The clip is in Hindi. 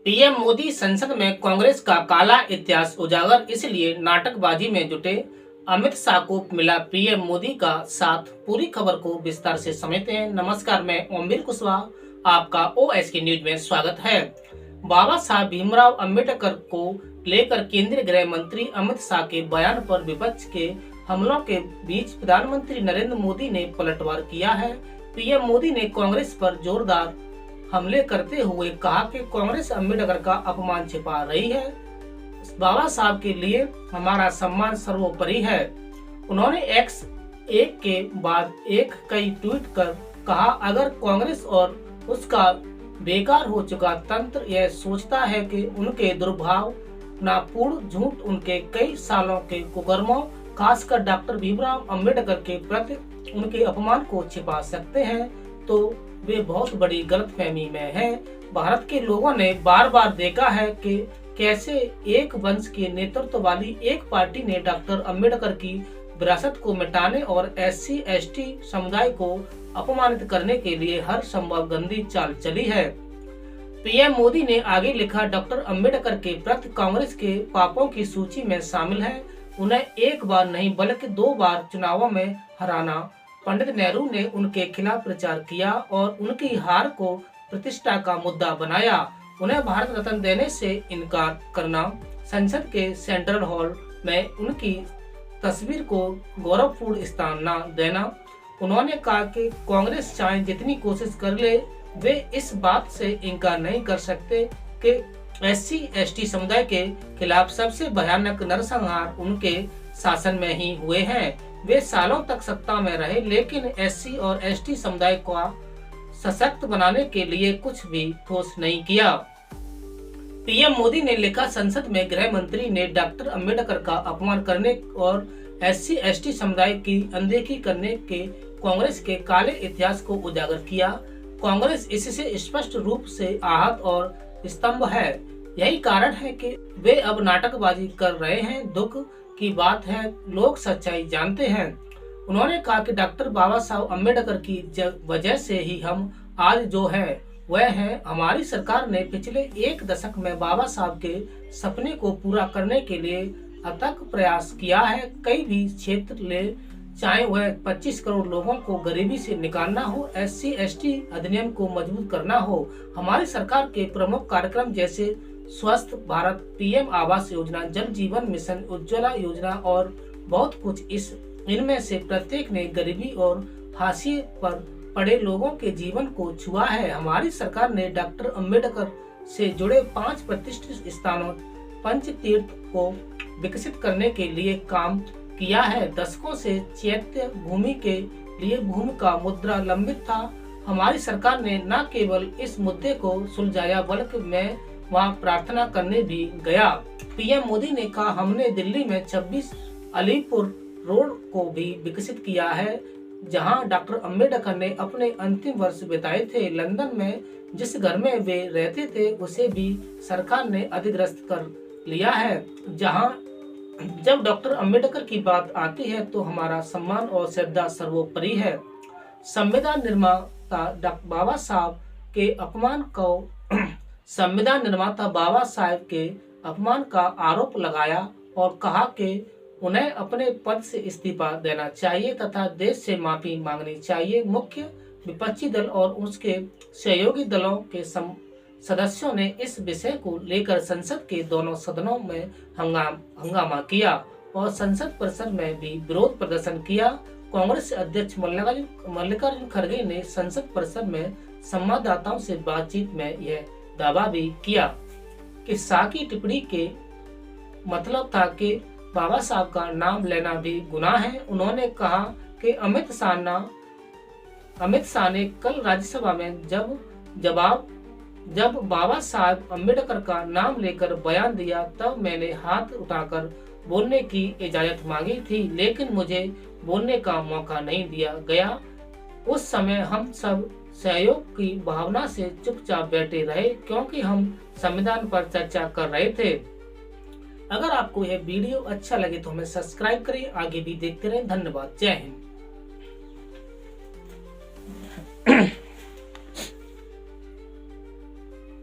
पीएम मोदी संसद में कांग्रेस का काला इतिहास उजागर, इसलिए नाटकबाजी में जुटे अमित शाह को मिला पीएम मोदी का साथ। पूरी खबर को विस्तार से समझते हैं। नमस्कार, मैं ओमवीर कुशवाहा, आपका ओएसके न्यूज में स्वागत है। बाबा साहब भीमराव अंबेडकर को लेकर केंद्रीय गृह मंत्री अमित शाह के बयान पर विपक्ष के हमलों के बीच प्रधानमंत्री नरेंद्र मोदी ने पलटवार किया है। पीएम मोदी ने कांग्रेस पर जोरदार हमले करते हुए कहा कि कांग्रेस अंबेडकर का अपमान छिपा रही है। बाबा साहब के लिए हमारा सम्मान सर्वोपरि है। उन्होंने एक्स एक के बाद एक कई ट्वीट कर कहा, अगर कांग्रेस और उसका बेकार हो चुका तंत्र यह सोचता है कि उनके दुर्भावनापूर्ण झूठ उनके कई सालों के कुकर्मों, खासकर डॉक्टर भीमराव अंबेडकर के प्रति उनके अपमान को छिपा सकते हैं, तो वे बहुत बड़ी गलतफहमी में हैं। भारत के लोगों ने बार बार देखा है कि कैसे एक वंश के नेतृत्व वाली एक पार्टी ने डॉक्टर अंबेडकर की विरासत को मिटाने और SC/ST समुदाय को अपमानित करने के लिए हर संभव गंदी चाल चली है। पीएम मोदी ने आगे लिखा, डॉक्टर अंबेडकर के प्रति कांग्रेस के पापों की सूची में शामिल है। उन्हें एक बार नहीं बल्कि 2 बार चुनावों में हराना। पंडित नेहरू ने उनके खिलाफ प्रचार किया और उनकी हार को प्रतिष्ठा का मुद्दा बनाया। उन्हें भारत रत्न देने से इनकार करना, संसद के सेंट्रल हॉल में उनकी तस्वीर को गौरवपूर्ण स्थान न देना। उन्होंने कहा कि कांग्रेस चाहे जितनी कोशिश कर ले, वे इस बात से इनकार नहीं कर सकते कि SC/ST समुदाय के खिलाफ सबसे भयानक नरसंहार उनके शासन में ही हुए हैं। वे सालों तक सत्ता में रहे, लेकिन SC और ST समुदाय को सशक्त बनाने के लिए कुछ भी ठोस नहीं किया। पीएम मोदी ने लिखा, संसद में गृह मंत्री ने डॉक्टर अंबेडकर का अपमान करने और SC/ST समुदाय की अनदेखी करने के कांग्रेस के काले इतिहास को उजागर किया। कांग्रेस इससे स्पष्ट रूप से आहत और स्तंभ है। यही कारण है कि वे अब नाटकबाजी कर रहे हैं। दुख की बात है, लोग सच्चाई जानते हैं। उन्होंने कहा कि डॉक्टर बाबा साहब अंबेडकर की वजह से ही हम आज जो है वह है। हमारी सरकार ने पिछले 1 दशक में बाबा साहब के सपने को पूरा करने के लिए अथक प्रयास किया है। कई भी क्षेत्र ले, चाहे वह 25 करोड़ लोगों को गरीबी से निकालना हो, SC/ST अधिनियम को मजबूत करना हो। हमारी सरकार के प्रमुख कार्यक्रम जैसे स्वस्थ भारत, PM आवास योजना, जल जीवन मिशन, उज्ज्वला योजना और बहुत कुछ, इनमें से प्रत्येक ने गरीबी और हाशिए पर पड़े लोगों के जीवन को छुआ है। हमारी सरकार ने डॉक्टर अंबेडकर से जुड़े 5 प्रतिष्ठित स्थानों पंचतीर्थ को विकसित करने के लिए काम किया है। दशकों से चैत्य भूमि के लिए भूमि का मुद्दा लंबित था। हमारी सरकार ने न केवल इस मुद्दे को सुलझाया, बल्कि मैं वहां प्रार्थना करने भी गया। पीएम मोदी ने कहा, हमने दिल्ली में 26 अलीपुर रोड को भी विकसित किया है, जहां डॉक्टर अंबेडकर ने अपने अंतिम वर्ष बिताए थे। लंदन में जिस घर में वे रहते थे, उसे भी सरकार ने अधिग्रस्त कर लिया है। जब डॉक्टर अंबेडकर की बात आती है तो हमारा सम्मान और श्रद्धा सर्वोपरि है। संविधान निर्माता बाबा साहब के अपमान का आरोप लगाया और कहा कि उन्हें अपने पद से इस्तीफा देना चाहिए तथा देश से माफी मांगनी चाहिए। मुख्य विपक्षी दल और उसके सहयोगी दलों के सदस्यों ने इस विषय को लेकर संसद के दोनों सदनों में हंगामा किया और संसद परिसर में भी विरोध प्रदर्शन किया। कांग्रेस अध्यक्ष मल्लिकार्जुन खड़गे ने संसद परिसर में संवाददाताओं से बातचीत में यह दावा भी किया कि शाह की टिप्पणी के मतलब था कि बाबा साहब का नाम लेना भी गुनाह है। उन्होंने कहा कि अमित शाह ने कल राज्यसभा में जब बाबा साहब अंबेडकर का नाम लेकर बयान दिया, तब मैंने हाथ उठाकर बोलने की इजाजत मांगी थी, लेकिन मुझे बोलने का मौका नहीं दिया गया। उस समय हम सब सहयोग की भावना से चुपचाप बैठे रहे, क्योंकि हम संविधान पर चर्चा कर रहे थे। अगर आपको यह वीडियो अच्छा लगे तो हमें सब्सक्राइब करें, आगे भी देखते रहें। धन्यवाद। जय हिंद।